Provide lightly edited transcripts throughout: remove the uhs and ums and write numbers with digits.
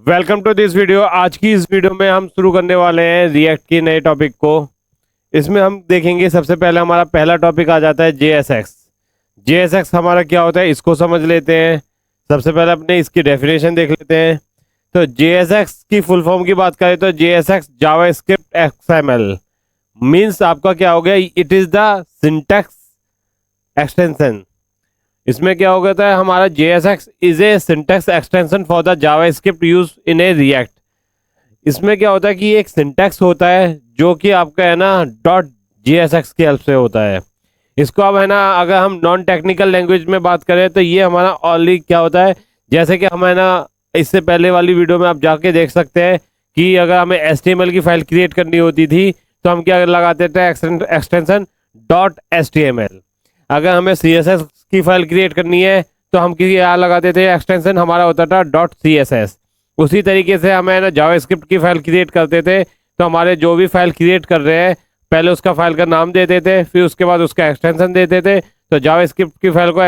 Welcome to this video. आज की इस वीडियो में हम शुरू करने वाले हैं रिएक्ट के नए टॉपिक को। इसमें हम देखेंगे, सबसे पहले हमारा पहला टॉपिक आ जाता है JSX। JSX हमारा क्या होता है इसको समझ लेते हैं। सबसे पहले अपने इसकी डेफिनेशन देख लेते हैं। तो JSX की फुल फॉर्म की बात करें तो JSX जावास्क्रिप्ट XML मीन्स आपका क्या हो गया, it is the syntax extension. इसमें क्या हो गया था, हमारा JSX is a syntax extension for the JavaScript use in A react. इसमें क्या होता है कि एक सिंटैक्स होता है जो कि आपका है ना .JSX की हेल्प से होता है। इसको अब है ना, अगर हम नॉन टेक्निकल लैंग्वेज में बात करें तो ये हमारा ओनली क्या होता है, जैसे कि हम है ना इससे पहले वाली वीडियो में आप जाके देख सकते हैं कि अगर हमें HTML की फाइल क्रिएट करनी होती थी तो हम क्या लगाते थे, एक्सटेंशन .html। अगर हमें CSS की फाइल क्रिएट करनी है तो हम क्या लगाते थे, एक्सटेंशन हमारा होता था .css। उसी तरीके से हमें ना जावास्क्रिप्ट की फाइल क्रिएट करते थे तो हमारे जो भी फाइल क्रिएट कर रहे हैं पहले उसका फाइल का नाम देते थे, फिर उसके बाद उसका एक्सटेंशन देते थे। तो जावास्क्रिप्ट की फाइल को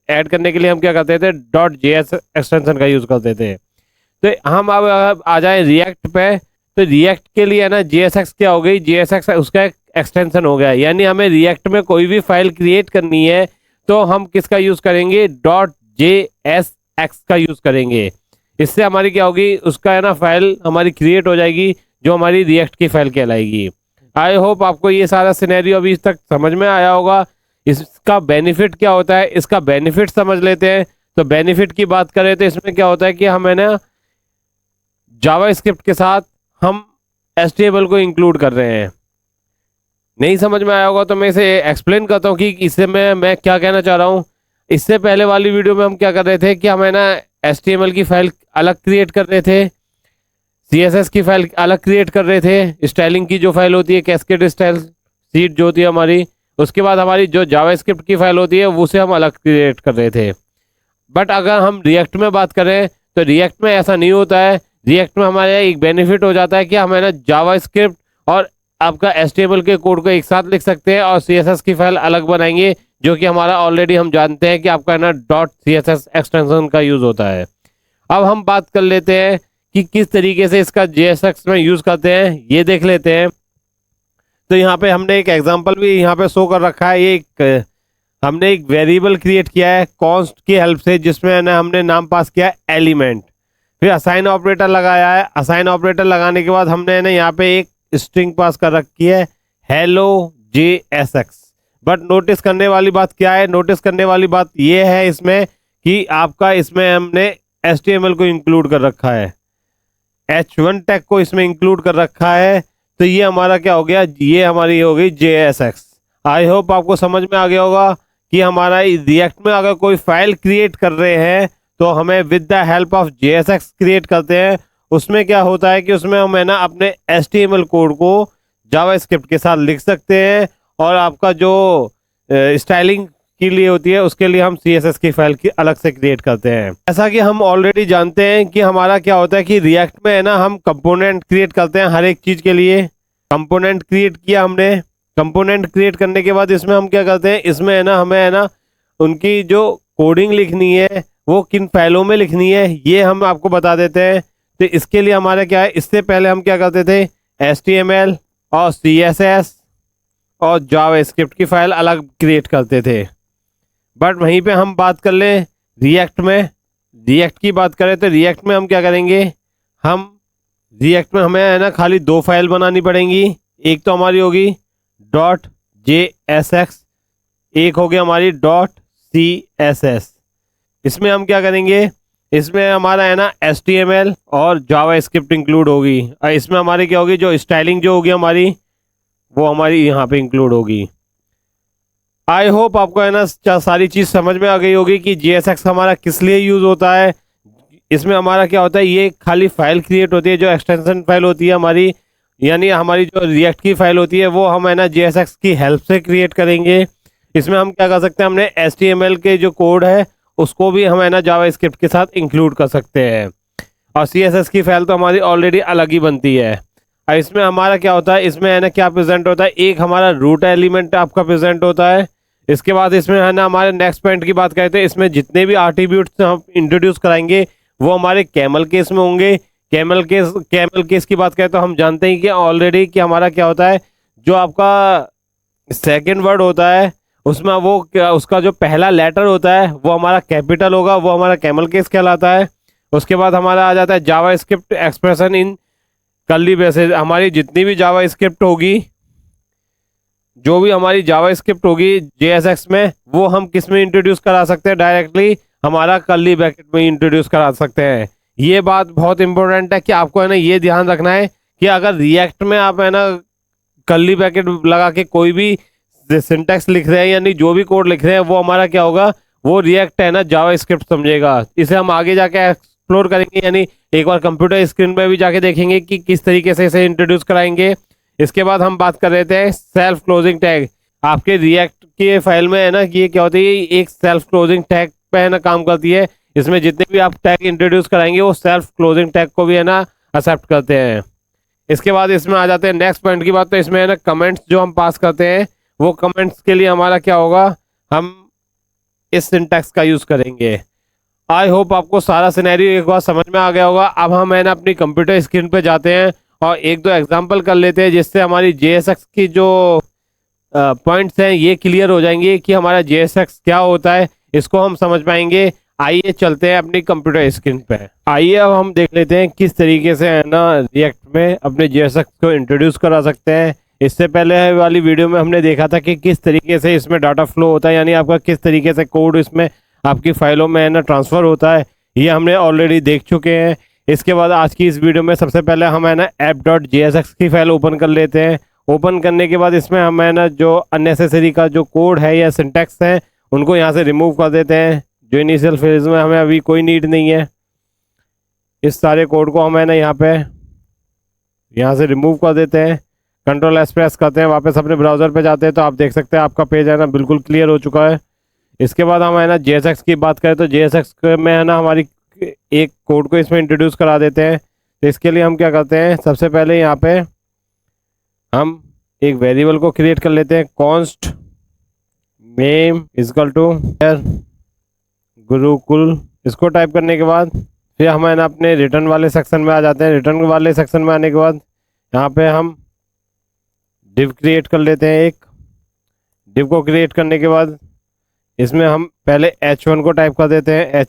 ऐड करने के लिए हम क्या करते थे, .js एक्सटेंशन का यूज़ करते थे। तो हम अब आ जाए रिएक्ट पे। तो रिएक्ट के लिए है ना JSX क्या हो गई, JSX उसका एक एक्सटेंशन हो गया। यानी हमें रिएक्ट में कोई भी फाइल क्रिएट करनी है तो हम किसका यूज़ करेंगे, .jsx का यूज़ करेंगे। इससे हमारी क्या होगी, उसका है ना फाइल हमारी क्रिएट हो जाएगी जो हमारी रिएक्ट की फाइल कहलाएगी। आई होप आपको ये सारा सिनेरियो अभी तक समझ में आया होगा। इसका बेनिफिट क्या होता है, इसका बेनिफिट समझ लेते हैं। तो बेनिफिट की बात करें तो इसमें क्या होता है कि हम है ना जावास्क्रिप्ट के साथ हम HTML को इंक्लूड कर रहे हैं। नहीं समझ में आया होगा तो मैं इसे एक्सप्लेन करता हूँ कि इससे मैं क्या कहना चाह रहा हूँ। इससे पहले वाली वीडियो में हम क्या कर रहे थे कि हम है ना HTML की फाइल अलग क्रिएट कर रहे थे, CSS की फाइल अलग क्रिएट कर रहे थे, स्टाइलिंग की जो फाइल होती है कैस्केड स्टाइल सीट जो होती है हमारी, उसके बाद हमारी जो जावास्क्रिप्ट की फाइल होती है उसे हम अलग क्रिएट कर रहे थे। बट अगर हम रिएक्ट में बात करें तो रिएक्ट में ऐसा नहीं होता है। रिएक्ट में हमारे एक बेनिफिट हो जाता है कि हम है ना जावास्क्रिप्ट और आपका HTML के कोड को एक साथ लिख सकते हैं और CSS की फाइल अलग बनाएंगे, जो कि हमारा ऑलरेडी हम जानते हैं कि आपका है ना .css एक्सटेंशन का यूज़ होता है। अब हम बात कर लेते हैं कि किस तरीके से इसका JSX में यूज़ करते हैं, ये देख लेते हैं। तो यहाँ पे हमने एक एग्जाम्पल भी यहाँ पे शो कर रखा है। ये हमने एक वेरिएबल क्रिएट किया है कॉन्स्ट की हेल्प से, जिसमें ना हमने नाम पास किया है एलिमेंट, फिर असाइन ऑपरेटर लगाया है। असाइन ऑपरेटर लगाने के बाद हमने ना यहाँ पे एक स्ट्रिंग पास कर रखी है hello JSX। बट नोटिस करने वाली बात क्या है, नोटिस करने वाली बात ये है इसमें कि आपका इसमें हमने HTML को इंक्लूड कर रखा है, H1 टैग को इसमें इंक्लूड कर रखा है। तो ये हमारा क्या हो गया, ये हमारी हो गई JSX। आई होप आपको समझ में आ गया होगा कि हमारा रिएक्ट में अगर कोई फाइल क्रिएट कर रहे हैं तो हमें with the help of JSX create करते हैं। उसमें क्या होता है कि उसमें हम है ना अपने HTML कोड को जावास्क्रिप्ट के साथ लिख सकते हैं और आपका जो स्टाइलिंग के लिए होती है उसके लिए हम CSS की फाइल की अलग से क्रिएट करते हैं। ऐसा कि हम ऑलरेडी जानते हैं कि हमारा क्या होता है कि रिएक्ट में है ना हम कंपोनेंट क्रिएट करते हैं हर एक चीज़ के लिए। कंपोनेंट क्रिएट किया हमने, कंपोनेंट क्रिएट करने के बाद इसमें हम क्या करते हैं, इसमें है ना हमें है ना उनकी जो कोडिंग लिखनी है वो किन फाइलों में लिखनी है ये हम आपको बता देते हैं। तो इसके लिए हमारा क्या है, इससे पहले हम क्या करते थे, HTML और CSS और जावास्क्रिप्ट की फाइल अलग क्रिएट करते थे। बट वहीं पे हम बात कर लें रिएक्ट में, रिएक्ट की बात करें तो रिएक्ट में हम क्या करेंगे, हम रिएक्ट में हमें है ना खाली दो फाइल बनानी पड़ेंगी। एक तो हमारी होगी .JSX, एक होगी हमारी .CSS। इसमें हम क्या करेंगे, इसमें हमारा है ना HTML और जावास्क्रिप्ट इंक्लूड होगी और इसमें हमारी क्या होगी, जो स्टाइलिंग जो होगी हमारी वो हमारी यहाँ पे इंक्लूड होगी। आई होप आपको है ना सारी चीज़ समझ में आ गई होगी कि JSX हमारा किस लिए यूज़ होता है। इसमें हमारा क्या होता है, ये खाली फाइल क्रिएट होती है जो एक्सटेंशन फाइल होती है हमारी, यानी हमारी जो रिएक्ट की फाइल होती है वो हम है ना JSX की हेल्प से क्रिएट करेंगे। इसमें हम क्या कर सकते हैं, हमने HTML के जो कोड है उसको भी हम है ना जावास्क्रिप्ट के साथ इंक्लूड कर सकते हैं और CSS की फाइल तो हमारी ऑलरेडी अलग ही बनती है। और इसमें हमारा क्या होता है, इसमें है ना क्या प्रेजेंट होता है, एक हमारा रूट एलिमेंट आपका प्रेजेंट होता है। इसके बाद इसमें है ना हमारे नेक्स्ट पॉइंट की बात करते हैं, इसमें जितने भी एट्रीब्यूट्स हम इंट्रोड्यूस कराएंगे वो हमारे कैमल केस में होंगे, कैमल केस की बात करें तो हम जानते हैं कि ऑलरेडी कि हमारा क्या होता है, जो आपका सेकंड वर्ड होता है उसमें वो उसका जो पहला लेटर होता है वो हमारा कैपिटल होगा, वो हमारा कैमल केस कहलाता है। उसके बाद हमारा आ जाता है JavaScript expression in curly braces. हमारी जितनी भी जावा स्क्रिप्ट होगी, जो भी हमारी जावा स्क्रिप्ट होगी JSX में, वो हम किस में इंट्रोड्यूस करा सकते हैं, डायरेक्टली हमारा कर्ली ब्रैकेट में इंट्रोड्यूस करा सकते हैं। ये बात बहुत इंपॉर्टेंट है कि आपको है ना ये ध्यान रखना है कि अगर रिएक्ट में आप है ना कर्ली ब्रैकेट लगा के कोई भी सिंटैक्स लिख रहे हैं यानी जो भी कोड लिख रहे हैं, वो हमारा क्या होगा, वो रिएक्ट है ना जावा स्क्रिप्ट समझेगा। इसे हम आगे जाके एक्सप्लोर करेंगे, यानी एक बार कंप्यूटर स्क्रीन पे भी जाके देखेंगे कि किस तरीके से इसे इंट्रोड्यूस कराएंगे। इसके बाद हम बात कर रहे थे सेल्फ क्लोजिंग टैग। आपके रिएक्ट के फाइल में है ना कि ये क्या होती है, एक सेल्फ क्लोजिंग टैग पे है ना काम करती है। इसमें जितने भी आप टैग इंट्रोड्यूस कराएंगे वो सेल्फ क्लोजिंग टैग को भी है ना एक्सेप्ट करते हैं। इसके बाद इसमें आ जाते हैं नेक्स्ट पॉइंट की बात। तो इसमें है ना कमेंट्स जो हम पास करते हैं, वो कमेंट्स के लिए हमारा क्या होगा, हम इस सिंटैक्स का यूज करेंगे। आई होप आपको सारा सिनेरियो एक बार समझ में आ गया होगा। अब हम है ना अपनी कंप्यूटर स्क्रीन पे जाते हैं और एक दो एग्जांपल कर लेते हैं, जिससे हमारी JSX की जो पॉइंट्स हैं ये क्लियर हो जाएंगे कि हमारा JSX क्या होता है, इसको हम समझ पाएंगे। आइए चलते हैं अपनी कंप्यूटर स्क्रीन पे। आइए अब हम देख लेते हैं किस तरीके से है ना रिएक्ट में अपने JSX को इंट्रोड्यूस करा सकते हैं। इससे पहले वाली वीडियो में हमने देखा था कि किस तरीके से इसमें डाटा फ्लो होता है, यानी आपका किस तरीके से कोड इसमें आपकी फाइलों में है ना ट्रांसफ़र होता है, ये हमने ऑलरेडी देख चुके हैं। इसके बाद आज की इस वीडियो में सबसे पहले हम है ना app.jsx की फाइल ओपन कर लेते हैं। ओपन करने के बाद इसमें हम है ना जो अननेसेसरी का जो कोड है या सिंटैक्स है उनको यहाँ से रिमूव कर देते हैं, जो इनिशियल फेज में हमें अभी कोई नीड नहीं है। इस सारे कोड को हम है ना यहाँ से रिमूव कर देते हैं। Ctrl+S प्रेस करते हैं, वापस अपने ब्राउज़र पे जाते हैं तो आप देख सकते हैं आपका पेज है ना बिल्कुल क्लियर हो चुका है। इसके बाद हम है ना JSX की बात करें तो JSX में है ना हमारी एक कोड को इसमें इंट्रोड्यूस करा देते हैं। तो इसके लिए हम क्या करते हैं, सबसे पहले यहाँ पे हम एक वेरिएबल को क्रिएट कर लेते हैं, const name गुरुकुल। इसको टाइप करने के बाद फिर हम है ना अपने रिटर्न वाले सेक्शन में आ जाते हैं। रिटर्न वाले सेक्शन में आने के बाद यहाँ पे हम डिव क्रिएट कर लेते हैं। एक डिव को क्रिएट करने के बाद इसमें हम पहले h1 को टाइप कर देते हैं,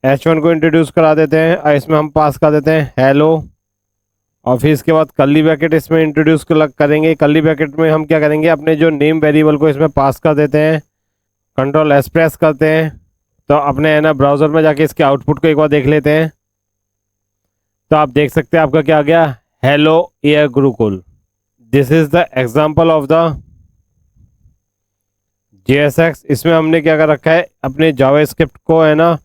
h1 को इंट्रोड्यूस करा देते हैं और इसमें हम पास कर देते हैं हेलो। और फिर इसके बाद कर्ली ब्रैकेट इसमें इंट्रोड्यूस करेंगे। कर्ली ब्रैकेट में हम क्या करेंगे, अपने जो नेम वेरिएबल को इसमें पास कर देते हैं। Ctrl+S प्रेस करते हैं तो अपने है ना ब्राउज़र में जाके इसके आउटपुट को एक बार देख लेते हैं। तो आप देख सकते हैं आपका क्या आ गया, hello air Gurukul. This is the example of the JSX। इसमें हमने क्या कर रखा है, अपने जावा स्क्रिप्ट को है ना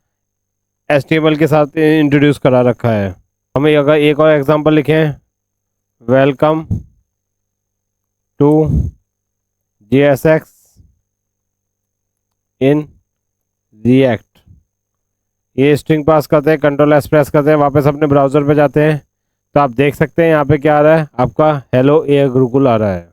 HTML के साथ इंट्रोड्यूस करा रखा है। हमें अगर एक और एग्जांपल लिखें, welcome to JSX in react, ये स्ट्रिंग पास करते हैं, Ctrl+S प्रेस करते हैं, वापस अपने ब्राउज़र पे जाते हैं तो आप देख सकते हैं यहाँ पे क्या आ रहा है, आपका हेलो एयर गुरुकुल आ रहा है।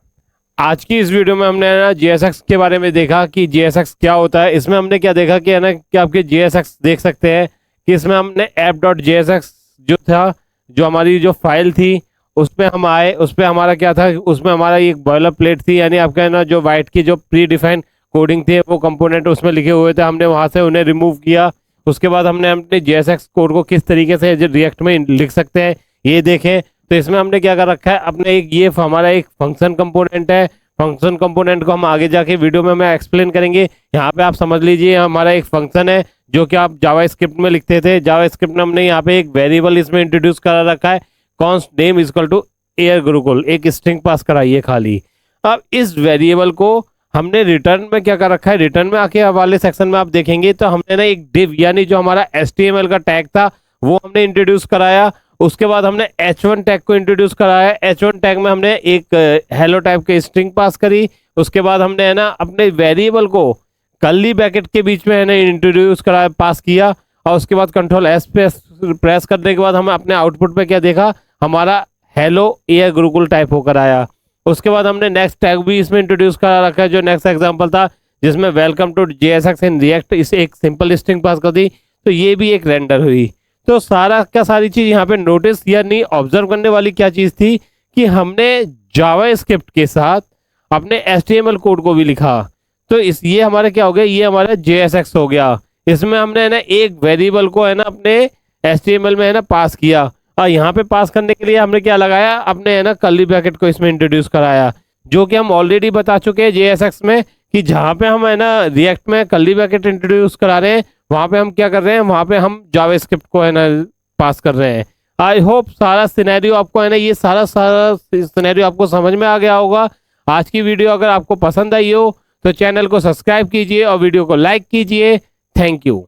आज की इस वीडियो में हमने ना JSX के बारे में देखा कि JSX क्या होता है। इसमें हमने क्या देखा कि है ना कि आपके JSX देख सकते हैं कि इसमें हमने app.jsx जो था, जो हमारी जो फाइल थी उस पर हम आए, उस पर हमारा क्या था, उसमें हमारा एक बॉयलर प्लेट थी, यानी आपका है ना जो वाइट की जो प्री डिफाइंड कोडिंग थी वो कंपोनेंट उसमें लिखे हुए थे, हमने वहाँ से उन्हें रिमूव किया। उसके बाद हमने अपने JSX कोड को किस तरीके से रिएक्ट में लिख सकते हैं ये देखें। तो इसमें हमने क्या कर रखा है, अपने एक ये हमारा एक फंक्शन कंपोनेंट है। फंक्शन कंपोनेंट को हम आगे जाके वीडियो में मैं एक्सप्लेन करेंगे। यहाँ पे आप समझ लीजिए हमारा एक फंक्शन है जो कि आप जावा स्क्रिप्ट में लिखते थे। जावा स्क्रिप्ट में हमने यहाँ पे एक वेरिएबल इसमें इंट्रोड्यूस करा रखा है, const name एयर गुरुकुल, एक स्ट्रिंग पास कराई है खाली। अब इस वेरिएबल को हमने रिटर्न में क्या कर रखा है, रिटर्न में आके वाले सेक्शन में आप देखेंगे तो हमने ना एक div यानी जो हमारा HTML का टैग था वो हमने इंट्रोड्यूस कराया। उसके बाद हमने h1 टैग को इंट्रोड्यूस कराया। h1 टैग में हमने एक हेलो टाइप की स्ट्रिंग पास करी। उसके बाद हमने है ना अपने वेरिएबल को कर्ली ब्रैकेट के बीच में है ना इंट्रोड्यूस कराया, पास किया। और उसके बाद Ctrl+S प्रेस करने के बाद हम अपने आउटपुट पे क्या देखा, हमारा हेलो एयर गुरुकुल टाइप होकर आया। उसके बाद हमने नेक्स्ट टैग भी इसमें इंट्रोड्यूस करा रखा है, जो नेक्स्ट एग्जांपल था जिसमें welcome to JSX in react, इसे एक सिंपल स्ट्रिंग पास कर दी तो ये भी एक रेंडर हुई। तो सारा का सारी चीज यहाँ पे नोटिस या नहीं ऑब्जर्व करने वाली क्या चीज थी कि हमने जावास्क्रिप्ट के साथ अपने HTML कोड को भी लिखा। तो इस ये हमारा क्या हो गया, ये हमारा JSX हो गया। इसमें हमने है ना एक वेरिएबल को है ना अपने HTML में है ना पास किया, और यहाँ पे पास करने के लिए हमने क्या लगाया, अपने है ना कर्ली ब्रैकेट को इसमें इंट्रोड्यूस कराया, जो कि हम ऑलरेडी बता चुके हैं JSX में कि जहाँ पे हम है ना रिएक्ट में कर्ली ब्रैकेट इंट्रोड्यूस करा रहे हैं, वहाँ पे हम क्या कर रहे हैं, वहाँ पे हम जावास्क्रिप्ट को है ना पास कर रहे हैं। आई होप सारा सिनेरियो आपको है ना, ये सारा सिनेरियो आपको समझ में आ गया होगा। आज की वीडियो अगर आपको पसंद आई हो तो चैनल को सब्सक्राइब कीजिए और वीडियो को लाइक कीजिए। Thank you.